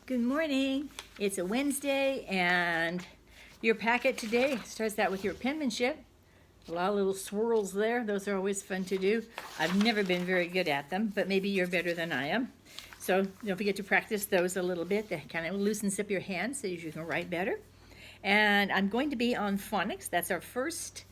Good morning. It's a Wednesday, and your packet today starts out with your penmanship. A lot of little swirls there. Those are always fun to do. I've never been very good at them, but maybe you're better than I am. So don't forget to practice those a little bit. That kind of loosens up your hands so you can write better. And I'm going to be on phonics. That's our first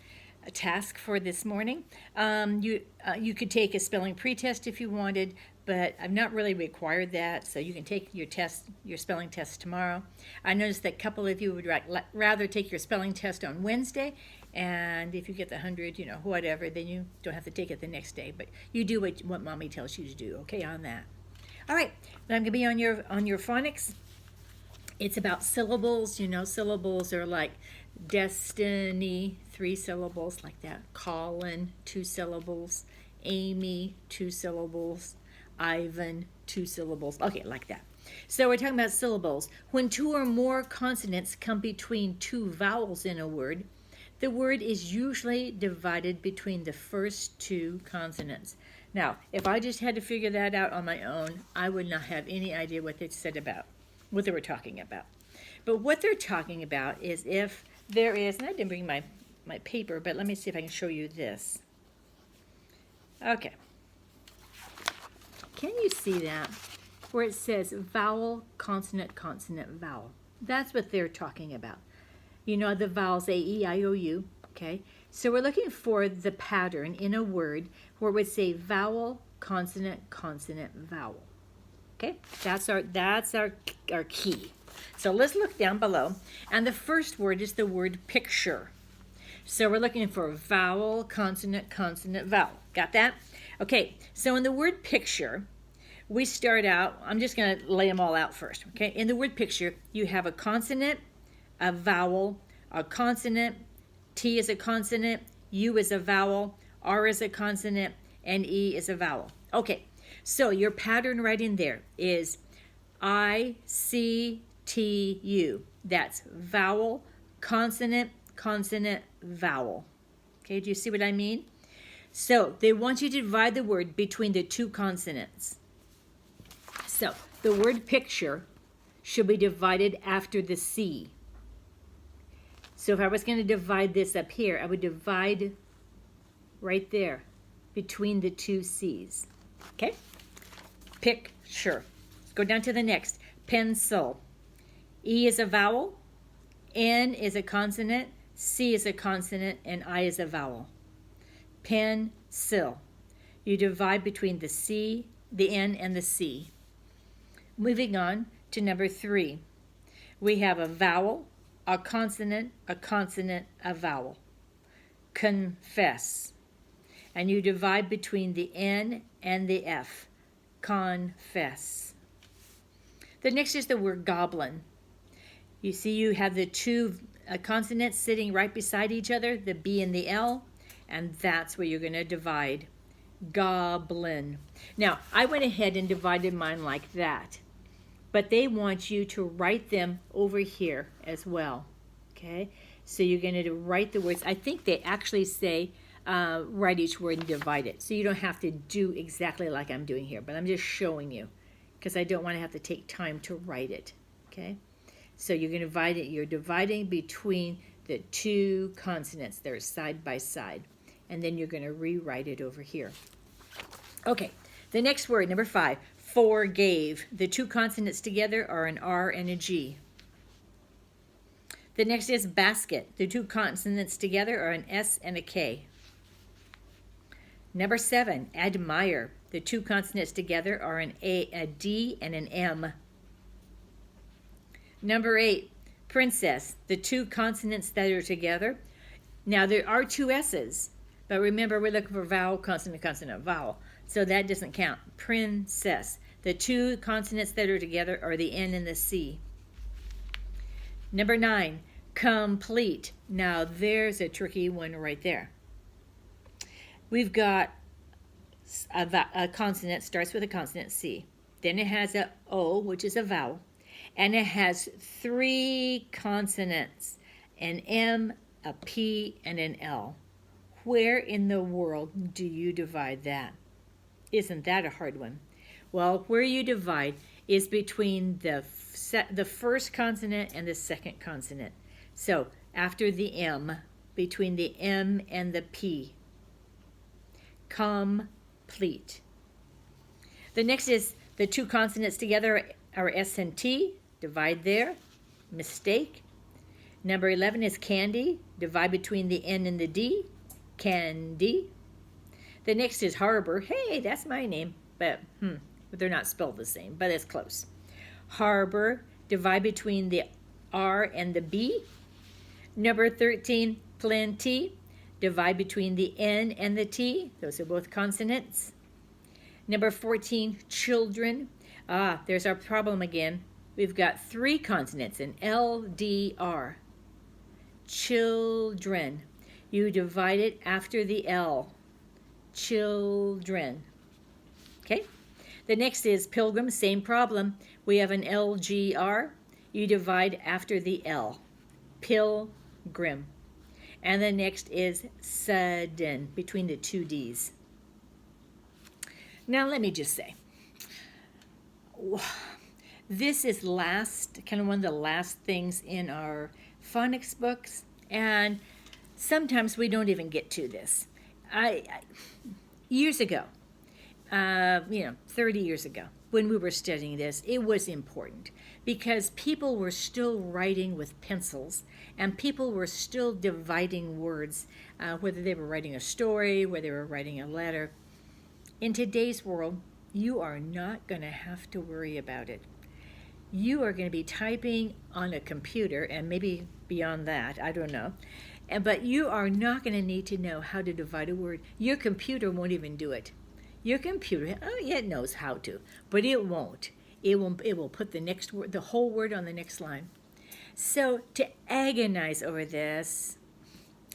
task for this morning. You could take a spelling pretest if you wanted, but I've not really required that, so you can take your spelling test tomorrow. I noticed that a couple of you would rather take your spelling test on Wednesday, and if you get the 100, whatever, then you don't have to take it the next day, but you do what Mommy tells you to do, okay, on that. All right, then I'm going to be on your phonics. It's about syllables. Syllables are like destiny, 3 syllables like that. Colin, 2 syllables. Amy, 2 syllables. Ivan, 2 syllables. Okay, like that. So we're talking about syllables. When 2 or more consonants come between 2 vowels in a word, the word is usually divided between the first 2 consonants. Now, if I just had to figure that out on my own, I would not have any idea what they were talking about. But what they're talking about is if there is, and I didn't bring my paper, but let me see if I can show you this. Okay. Can you see that? Where it says vowel, consonant, consonant, vowel. That's what they're talking about. The vowels A, E, I, O, U, okay? So we're looking for the pattern in a word where it would say vowel, consonant, consonant, vowel. Okay? That's our key. So let's look down below. And the first word is the word picture. So we're looking for vowel, consonant, consonant, vowel. Got that? Okay, so in the word picture, we start out, I'm just going to lay them all out first. Okay, in the word picture, you have a consonant, a vowel, a consonant, T is a consonant, U is a vowel, R is a consonant, and E is a vowel. Okay, so your pattern right in there is I, C, T, U. That's vowel, consonant, consonant, vowel. Okay, do you see what I mean? So they want you to divide the word between the 2 consonants. So the word picture should be divided after the C. So if I was going to divide this up here, I would divide right there between the 2 C's. Okay? Picture. Let's go down to the next. Pencil. E is a vowel, N is a consonant, C is a consonant, and I is a vowel. Pencil. You divide between the C, the N, and the C. Moving on to number 3. We have a vowel, a consonant, a vowel. Confess. And you divide between the N and the F. Confess. The next is the word goblin. You see you have the 2 consonants sitting right beside each other, the B and the L, and that's where you're going to divide. Goblin. Now, I went ahead and divided mine like that, but they want you to write them over here as well. Okay? So you're going to write the words. I think they actually say write each word and divide it. So you don't have to do exactly like I'm doing here, but I'm just showing you because I don't want to have to take time to write it. Okay? So you're going to divide it. You're dividing between the 2 consonants that are side by side. And then you're going to rewrite it over here. Okay, the next word, number 5, forgave. The 2 consonants together are an R and a G. The next is basket. The 2 consonants together are an S and a K. Number 7, admire. The 2 consonants together are a D and an M. Number 8, princess. The 2 consonants that are together. Now there are 2 S's, but remember we're looking for vowel, consonant, consonant, vowel. So that doesn't count. Princess. The 2 consonants that are together are the N and the C. Number 9, complete. Now there's a tricky one right there. We've got a consonant, starts with a consonant C. Then it has a O, which is a vowel. And it has 3 consonants, an M, a P, and an L. Where in the world do you divide that? Isn't that a hard one? Well, where you divide is between the first consonant and the second consonant. So after the M, between the M and the P. Complete. The next is the two consonants together are S and T. Divide there. Mistake. Number 11 is candy. Divide between the N and the D. Candy. The next is harbor. Hey, that's my name. But they're not spelled the same, but it's close. Harbor. Divide between the R and the B. Number 13, plenty. Divide between the N and the T. Those are both consonants. Number 14, children. There's our problem again. We've got three consonants, an L, D, R. Children. You divide it after the L. Children. Okay? The next is pilgrim, same problem. We have an L, G, R. You divide after the L. Pilgrim. And the next is sudden, between the two D's. Now let me just say, this is kind of one of the last things in our phonics books, and sometimes we don't even get to this. Years ago, 30 years ago, when we were studying this, it was important because people were still writing with pencils and people were still dividing words, whether they were writing a story, whether they were writing a letter. In today's world, you are not going to have to worry about it. You are going to be typing on a computer, and maybe beyond that, I don't know. But you are not going to need to know how to divide a word. Your computer won't even do it. Your computer, it knows how to, but it won't. It will put the next word, the whole word on the next line. So to agonize over this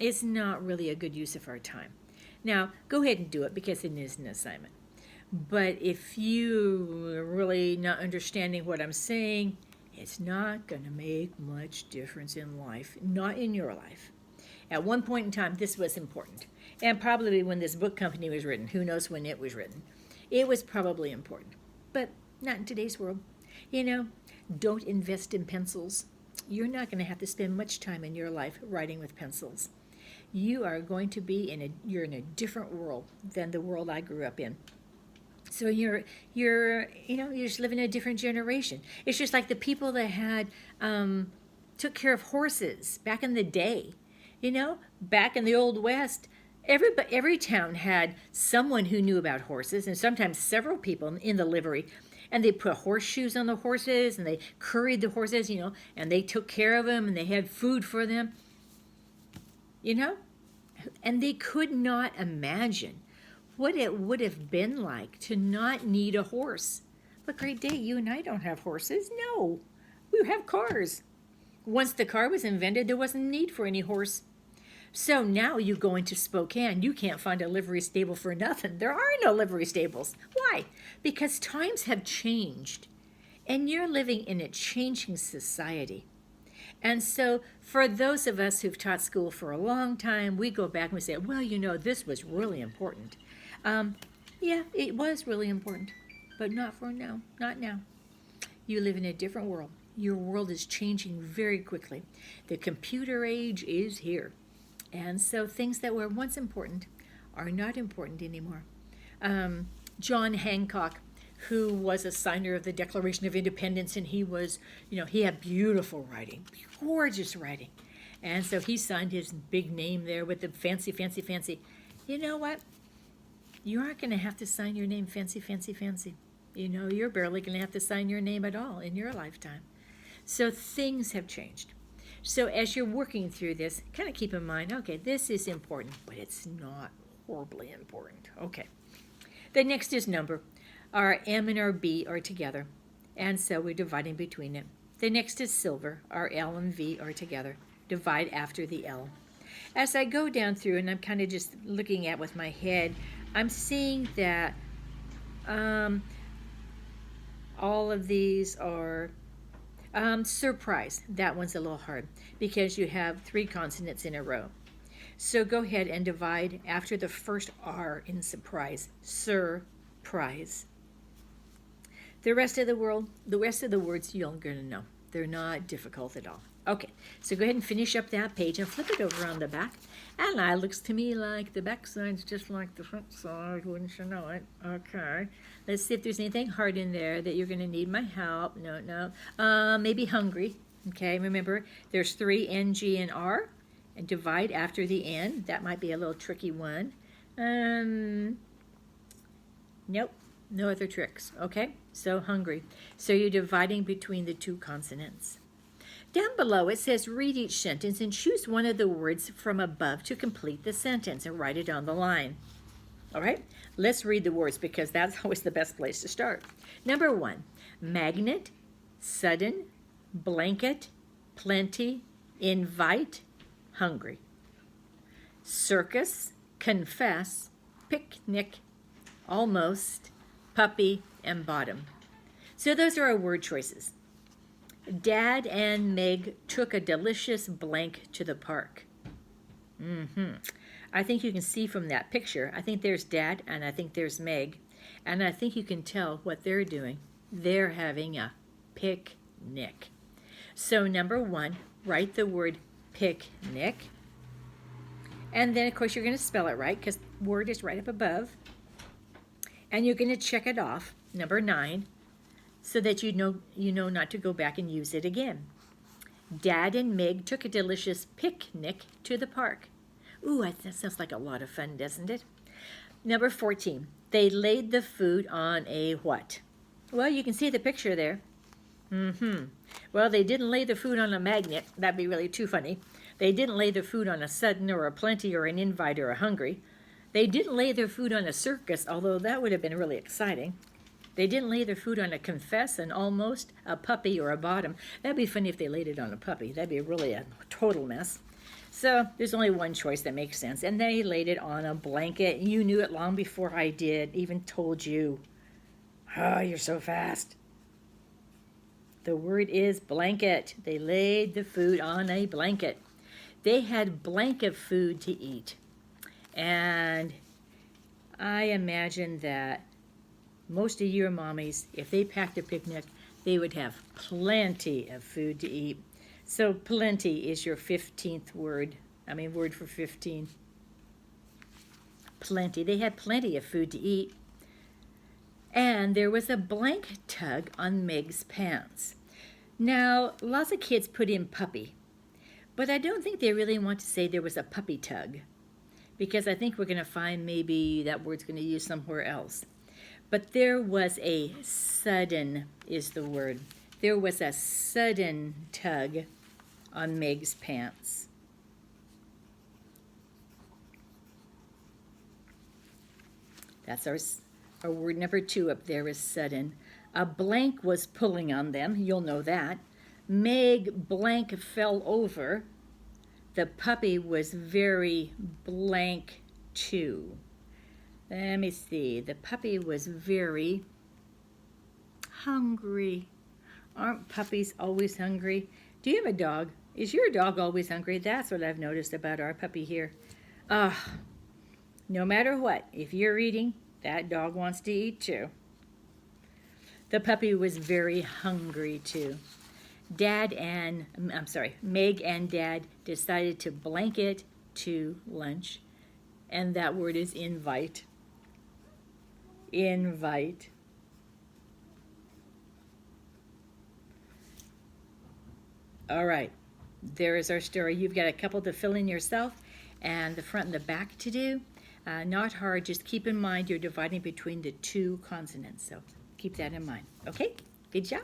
is not really a good use of our time. Now, go ahead and do it because it is an assignment. But if you are really not understanding what I'm saying, it's not going to make much difference in life, not in your life. At one point in time, this was important. And probably when this book company was written, who knows when it was written, it was probably important. But not in today's world. Don't invest in pencils. You're not going to have to spend much time in your life writing with pencils. You are going to be you're in a different world than the world I grew up in. So you're just living in a different generation. It's just like the people that had took care of horses back in the day. Back in the Old West, every town had someone who knew about horses, and sometimes several people in the livery. And they put horseshoes on the horses, and they curried the horses, and they took care of them, and they had food for them. And they could not imagine what it would have been like to not need a horse. But great day, you and I don't have horses. No, we have cars. Once the car was invented, there wasn't a need for any horse. So now you go into Spokane, you can't find a livery stable for nothing. There are no livery stables. Why? Because times have changed, and you're living in a changing society. And so for those of us who've taught school for a long time, we go back and we say, well, this was really important. Yeah, it was really important, but not for now, not now. You live in a different world. Your world is changing very quickly. The computer age is here. And so things that were once important are not important anymore. John Hancock, who was a signer of the Declaration of Independence, and he was, he had beautiful writing, gorgeous writing. And so he signed his big name there with the fancy, fancy, fancy. You know what? You aren't going to have to sign your name fancy, fancy, fancy. You're barely going to have to sign your name at all in your lifetime. So things have changed. So as you're working through this, kind of keep in mind, okay, this is important, but it's not horribly important. Okay. The next is number. Our M and our B are together, and so we're dividing between it. The next is silver. Our L and V are together. Divide after the L. As I go down through, and I'm kind of just looking at with my head, I'm seeing that all of these are surprise. That one's a little hard because you have three consonants in a row. So go ahead and divide after the first R in surprise. Surprise. The rest of the words you're going to know. They're not difficult at all. Okay, so go ahead and finish up that page and flip it over on the back. And now it looks to me like the back side's just like the front side, wouldn't you know it? Okay, let's see if there's anything hard in there that you're going to need my help. No. Maybe hungry. Okay, remember, there's 3 N, G, and R. And divide after the N. That might be a little tricky one. Nope, no other tricks. Okay, so hungry. So you're dividing between the 2 consonants. Down below it says read each sentence and choose one of the words from above to complete the sentence and write it on the line. All right, let's read the words because that's always the best place to start. Number 1, magnet, sudden, blanket, plenty, invite, hungry. Circus, confess, picnic, almost, puppy, and bottom. So those are our word choices. Dad and Meg took a delicious blank to the park. I think you can see from that picture, I think there's Dad and I think there's Meg, and I think you can tell what they're doing. They're having a picnic. So number 1, write the word picnic. And then, of course, you're going to spell it right because word is right up above. And you're going to check it off, number 9, so that you know not to go back and use it again. Dad and Meg took a delicious picnic to the park. Ooh, that sounds like a lot of fun, doesn't it? Number 14, they laid the food on a what? Well, you can see the picture there. Well, they didn't lay the food on a magnet. That'd be really too funny. They didn't lay the food on a sudden or a plenty or an invite or a hungry. They didn't lay their food on a circus, although that would have been really exciting. They didn't lay their food on a confess, an almost, a puppy, or a bottom. That'd be funny if they laid it on a puppy. That'd be really a total mess. So there's only one choice that makes sense. And they laid it on a blanket. You knew it long before I did, even told you. Oh, you're so fast. The word is blanket. They laid the food on a blanket. They had blanket food to eat. And I imagine that most of your mommies, if they packed a picnic, they would have plenty of food to eat. So plenty is your 15th word. Word for 15. Plenty. They had plenty of food to eat. And there was a blank tug on Meg's pants. Now, lots of kids put in puppy, but I don't think they really want to say there was a puppy tug, because I think we're going to find maybe that word's going to use somewhere else. But there was a sudden is the word. There was a sudden tug on Meg's pants. That's our word number 2 up there is sudden. A blank was pulling on them. You'll know that. Meg blank fell over. The puppy was very blank too. Let me see. The puppy was very hungry. Aren't puppies always hungry? Do you have a dog? Is your dog always hungry? That's what I've noticed about our puppy here. No matter what, if you're eating, that dog wants to eat too. The puppy was very hungry too. Meg and Dad decided to blanket to lunch, and that word is invite. Invite. All right, there is our story. You've got a couple to fill in yourself and the front and the back to do. Not hard, just keep in mind you're dividing between the 2 consonants, so keep that in mind. Okay, good job.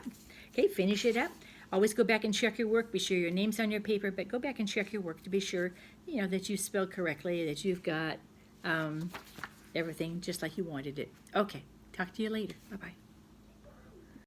Okay, finish it up. Always go back and check your work. Be sure your name's on your paper, but go back and check your work to be sure, that you spelled correctly, that you've got everything just like you wanted it. Okay, talk to you later. Bye-bye.